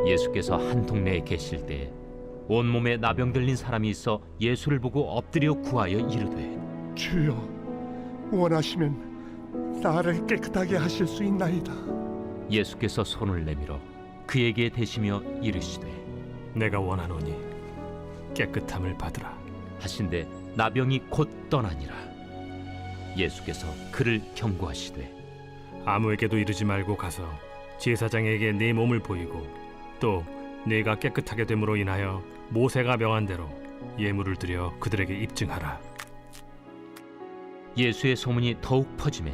예수께서 한 동네에 계실 때에 온몸에 나병 들린 사람이 있어 예수를 보고 엎드려 구하여 이르되, 주여, 원하시면 나를 깨끗하게 하실 수 있나이다. 예수께서 손을 내밀어 그에게 대시며 이르시되, 내가 원하노니 깨끗함을 받으라. 하신데 나병이 곧 떠나니라. 예수께서 그를 경고하시되, 아무에게도 이르지 말고 가서 제사장에게 네 몸을 보이고 또 네가 깨끗하게 됨으로 인하여 모세가 명한 대로 예물을 드려 그들에게 입증하라. 예수의 소문이 더욱 퍼지매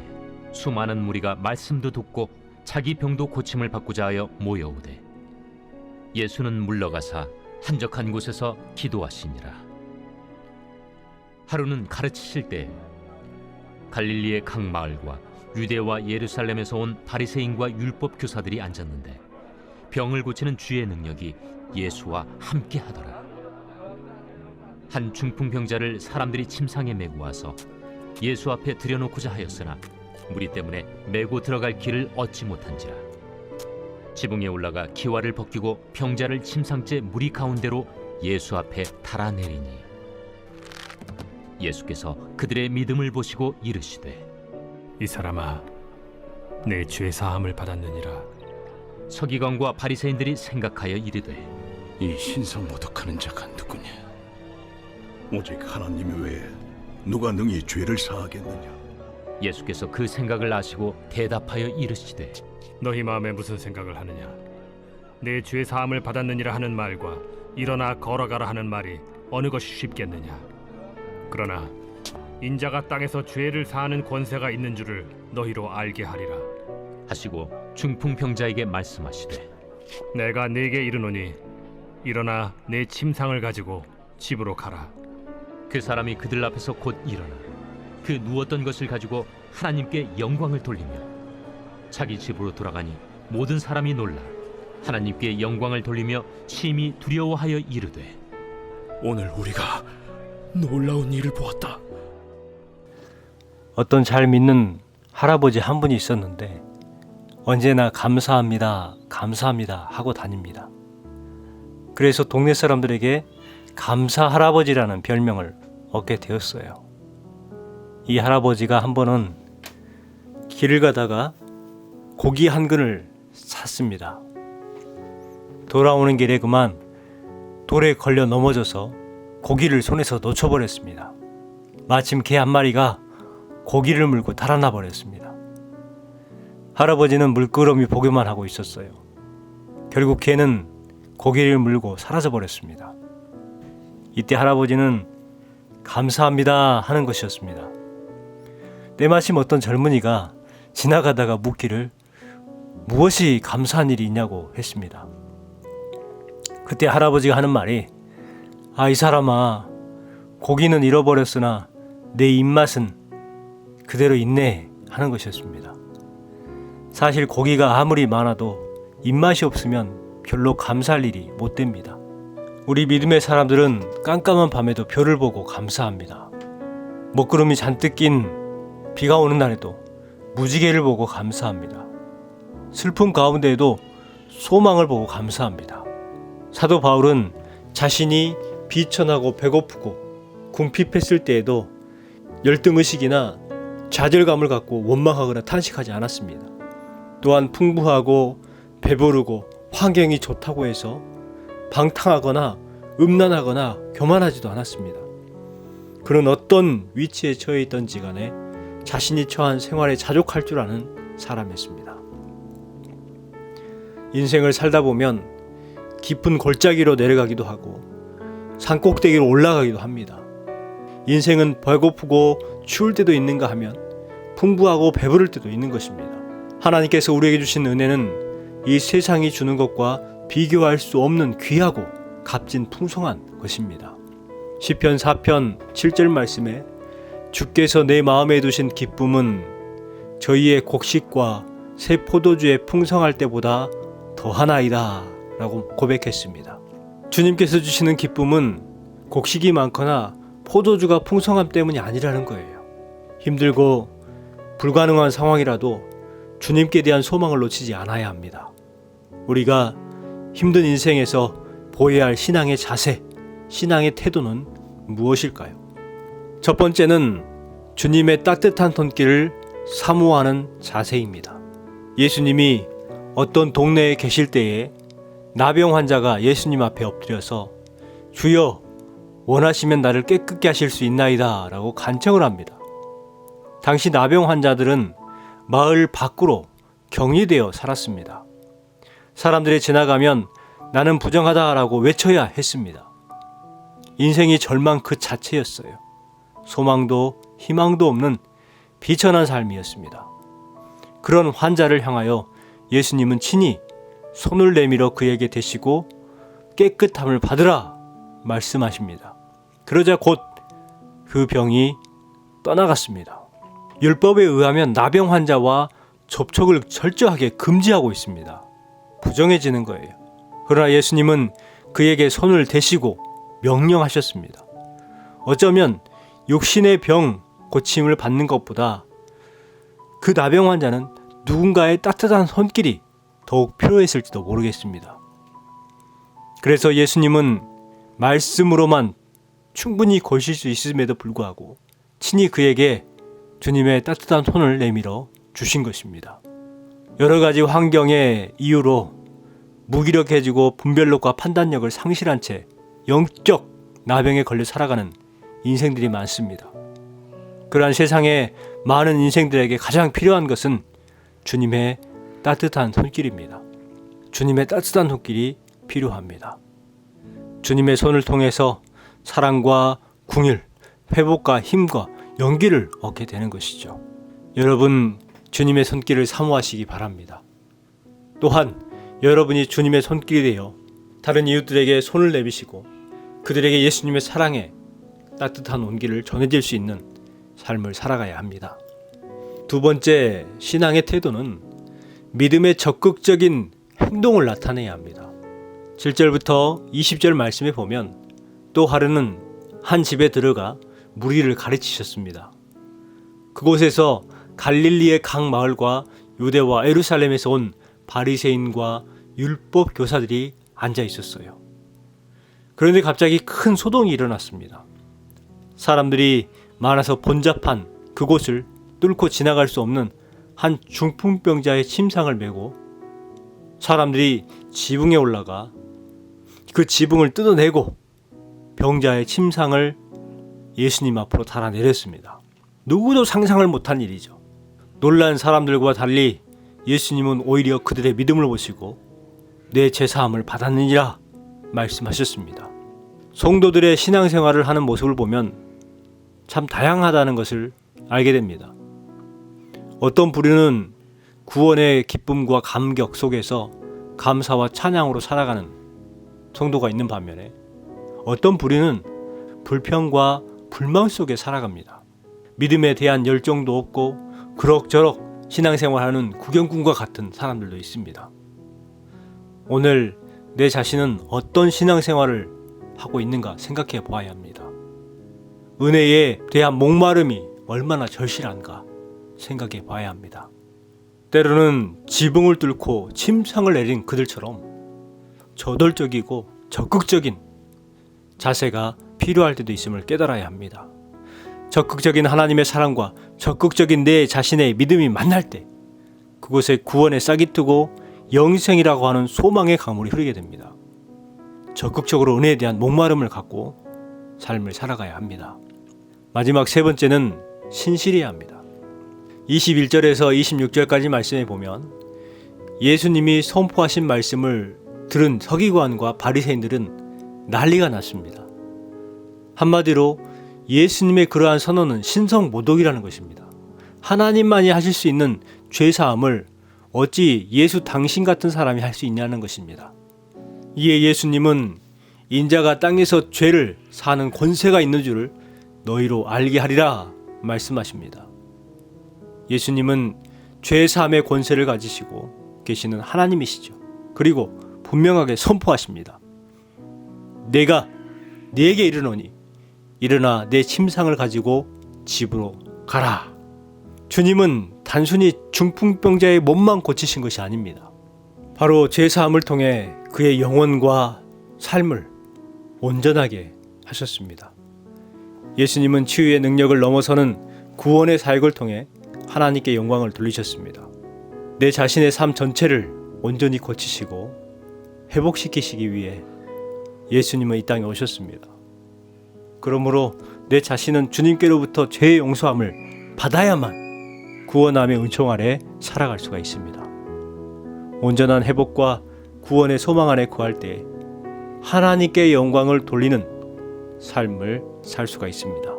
수많은 무리가 말씀도 듣고 자기 병도 고침을 받고자 하여 모여오되, 예수는 물러가사 한적한 곳에서 기도하시니라. 하루는 가르치실 때 갈릴리의 각 마을과 유대와 예루살렘에서 온 바리새인과 율법 교사들이 앉았는데 병을 고치는 주의 능력이 예수와 함께 하더라. 한 중풍병자를 사람들이 침상에 메고 와서 예수 앞에 들여놓고자 하였으나 무리 때문에 메고 들어갈 길을 얻지 못한지라. 지붕에 올라가 기와를 벗기고 병자를 침상째 무리 가운데로 예수 앞에 달아내리니, 예수께서 그들의 믿음을 보시고 이르시되, 이 사람아, 내 죄 사함을 받았느니라. 서기관과 바리새인들이 생각하여 이르되, 이 신성모독하는 자가 누구냐? 오직 하나님 외에 누가 능히 죄를 사하겠느냐? 예수께서 그 생각을 아시고 대답하여 이르시되, 너희 마음에 무슨 생각을 하느냐? 내 죄 사함을 받았느니라 하는 말과 일어나 걸어가라 하는 말이 어느 것이 쉽겠느냐? 그러나 인자가 땅에서 죄를 사하는 권세가 있는 줄을 너희로 알게 하리라. 하시고 중풍병자에게 말씀하시되, 내가 네게 이르노니 일어나 내 침상을 가지고 집으로 가라. 그 사람이 그들 앞에서 곧 일어나 그 누웠던 것을 가지고 하나님께 영광을 돌리며 자기 집으로 돌아가니 모든 사람이 놀라 하나님께 영광을 돌리며 심히 두려워하여 이르되, 오늘 우리가 놀라운 일을 보았다. 어떤 잘 믿는 할아버지 한 분이 있었는데 언제나 감사합니다, 감사합니다 하고 다닙니다. 그래서 동네 사람들에게 감사 할아버지라는 별명을 얻게 되었어요. 이 할아버지가 한 번은 길을 가다가 고기 한 근을 샀습니다. 돌아오는 길에 그만 돌에 걸려 넘어져서 고기를 손에서 놓쳐버렸습니다. 마침 개 한 마리가 고기를 물고 달아나 버렸습니다. 할아버지는 물끄러미 보기만 하고 있었어요. 결국 개는 고기를 물고 사라져 버렸습니다. 이때 할아버지는 감사합니다 하는 것이었습니다. 때마침 어떤 젊은이가 지나가다가 묻기를 무엇이 감사한 일이 있냐고 했습니다. 그때 할아버지가 하는 말이, 이 사람아, 고기는 잃어버렸으나 내 입맛은 그대로 있네 하는 것이었습니다. 사실 고기가 아무리 많아도 입맛이 없으면 별로 감사할 일이 못 됩니다. 우리 믿음의 사람들은 깜깜한 밤에도 별을 보고 감사합니다. 먹구름이 잔뜩 낀 비가 오는 날에도 무지개를 보고 감사합니다. 슬픔 가운데에도 소망을 보고 감사합니다. 사도 바울은 자신이 비천하고 배고프고 궁핍했을 때에도 열등의식이나 좌절감을 갖고 원망하거나 탄식하지 않았습니다. 또한 풍부하고 배부르고 환경이 좋다고 해서 방탕하거나 음란하거나 교만하지도 않았습니다. 그는 어떤 위치에 처해 있던지 간에 자신이 처한 생활에 자족할 줄 아는 사람이었습니다. 인생을 살다 보면 깊은 골짜기로 내려가기도 하고 산꼭대기로 올라가기도 합니다. 인생은 배고프고 추울 때도 있는가 하면 풍부하고 배부를 때도 있는 것입니다. 하나님께서 우리에게 주신 은혜는 이 세상이 주는 것과 비교할 수 없는 귀하고 값진 풍성한 것입니다. 시편 4편 7절 말씀에 주께서 내 마음에 두신 기쁨은 저희의 곡식과 새 포도주에 풍성할 때보다 더하나이다 라고 고백했습니다. 주님께서 주시는 기쁨은 곡식이 많거나 포도주가 풍성함 때문이 아니라는 거예요. 힘들고 불가능한 상황이라도 주님께 대한 소망을 놓치지 않아야 합니다. 우리가 힘든 인생에서 보여야 할 신앙의 자세, 신앙의 태도는 무엇일까요? 첫 번째는 주님의 따뜻한 손길을 사모하는 자세입니다. 예수님이 어떤 동네에 계실 때에 나병 환자가 예수님 앞에 엎드려서 주여 원하시면 나를 깨끗게 하실 수 있나이다 라고 간청을 합니다. 당시 나병 환자들은 마을 밖으로 격리되어 살았습니다. 사람들이 지나가면 나는 부정하다라고 외쳐야 했습니다. 인생이 절망 그 자체였어요. 소망도 희망도 없는 비천한 삶이었습니다. 그런 환자를 향하여 예수님은 친히 손을 내밀어 그에게 대시고 깨끗함을 받으라 말씀하십니다. 그러자 곧 그 병이 떠나갔습니다. 율법에 의하면 나병 환자와 접촉을 철저하게 금지하고 있습니다. 부정해지는 거예요. 그러나 예수님은 그에게 손을 대시고 명령하셨습니다. 어쩌면 육신의 병 고침을 받는 것보다 그 나병 환자는 누군가의 따뜻한 손길이 더욱 필요했을지도 모르겠습니다. 그래서 예수님은 말씀으로만 충분히 고칠 수 있음에도 불구하고 친히 그에게 주님의 따뜻한 손을 내밀어 주신 것입니다. 여러 가지 환경의 이유로 무기력해지고 분별력과 판단력을 상실한 채 영적 나병에 걸려 살아가는 인생들이 많습니다. 그러한 세상의 많은 인생들에게 가장 필요한 것은 주님의 따뜻한 손길입니다. 주님의 따뜻한 손길이 필요합니다. 주님의 손을 통해서 사랑과 긍휼, 회복과 힘과 용기를 얻게 되는 것이죠. 여러분, 주님의 손길을 사모하시기 바랍니다. 또한 여러분이 주님의 손길이 되어 다른 이웃들에게 손을 내미시고 그들에게 예수님의 사랑의 따뜻한 온기를 전해질 수 있는 삶을 살아가야 합니다. 두 번째, 신앙의 태도는 믿음의 적극적인 행동을 나타내야 합니다. 7절부터 20절 말씀에 보면 또 하루는 한 집에 들어가 무리를 가르치셨습니다. 그곳에서 갈릴리의 각 마을과 유대와 예루살렘에서 온 바리새인과 율법 교사들이 앉아 있었어요. 그런데 갑자기 큰 소동이 일어났습니다. 사람들이 많아서 본잡한 그곳을 뚫고 지나갈 수 없는 한 중풍병자의 침상을 메고 사람들이 지붕에 올라가 그 지붕을 뜯어내고 병자의 침상을 예수님 앞으로 달아내렸습니다. 누구도 상상을 못한 일이죠. 놀란 사람들과 달리 예수님은 오히려 그들의 믿음을 보시고 내 죄사함을 받았느니라 말씀하셨습니다. 성도들의 신앙생활을 하는 모습을 보면 참 다양하다는 것을 알게 됩니다. 어떤 부류는 구원의 기쁨과 감격 속에서 감사와 찬양으로 살아가는 성도가 있는 반면에 어떤 부류는 불평과 불만 속에 살아갑니다. 믿음에 대한 열정도 없고 그럭저럭 신앙생활하는 구경꾼과 같은 사람들도 있습니다. 오늘 내 자신은 어떤 신앙생활을 하고 있는가 생각해 보아야 합니다. 은혜에 대한 목마름이 얼마나 절실한가 생각해 봐야 합니다. 때로는 지붕을 뚫고 침상을 내린 그들처럼 저돌적이고 적극적인 자세가 필요할 때도 있음을 깨달아야 합니다. 적극적인 하나님의 사랑과 적극적인 내 자신의 믿음이 만날 때 그곳에 구원의 싹이 트고 영생이라고 하는 소망의 강물이 흐르게 됩니다. 적극적으로 은혜에 대한 목마름을 갖고 삶을 살아가야 합니다. 마지막 세 번째는 신실해야 합니다. 21절에서 26절까지 말씀에 보면 예수님이 선포하신 말씀을 들은 서기관과 바리새인들은 난리가 났습니다. 한마디로 예수님의 그러한 선언은 신성모독이라는 것입니다. 하나님만이 하실 수 있는 죄사함을 어찌 예수 당신 같은 사람이 할 수 있냐는 것입니다. 이에 예수님은 인자가 땅에서 죄를 사하는 권세가 있는 줄을 너희로 알게 하리라 말씀하십니다. 예수님은 죄사함의 권세를 가지시고 계시는 하나님이시죠. 그리고 분명하게 선포하십니다. 내가 네게 이르노니 일어나 내 침상을 가지고 집으로 가라. 주님은 단순히 중풍병자의 몸만 고치신 것이 아닙니다. 바로 죄사함을 통해 그의 영혼과 삶을 온전하게 하셨습니다. 예수님은 치유의 능력을 넘어서는 구원의 사역을 통해 하나님께 영광을 돌리셨습니다. 내 자신의 삶 전체를 온전히 고치시고 회복시키시기 위해 예수님은 이 땅에 오셨습니다. 그러므로 내 자신은 주님께로부터 죄의 용서함을 받아야만 구원함의 은총 아래 살아갈 수가 있습니다. 온전한 회복과 구원의 소망 안에 거할 때 하나님께 영광을 돌리는 삶을 살 수가 있습니다.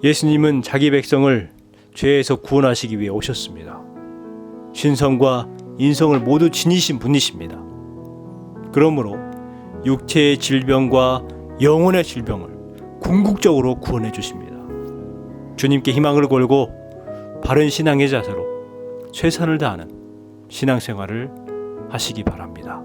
예수님은 자기 백성을 죄에서 구원하시기 위해 오셨습니다. 신성과 인성을 모두 지니신 분이십니다. 그러므로 육체의 질병과 영혼의 질병을 궁극적으로 구원해 주십니다. 주님께 희망을 걸고 바른 신앙의 자세로 최선을 다하는 신앙생활을 하시기 바랍니다.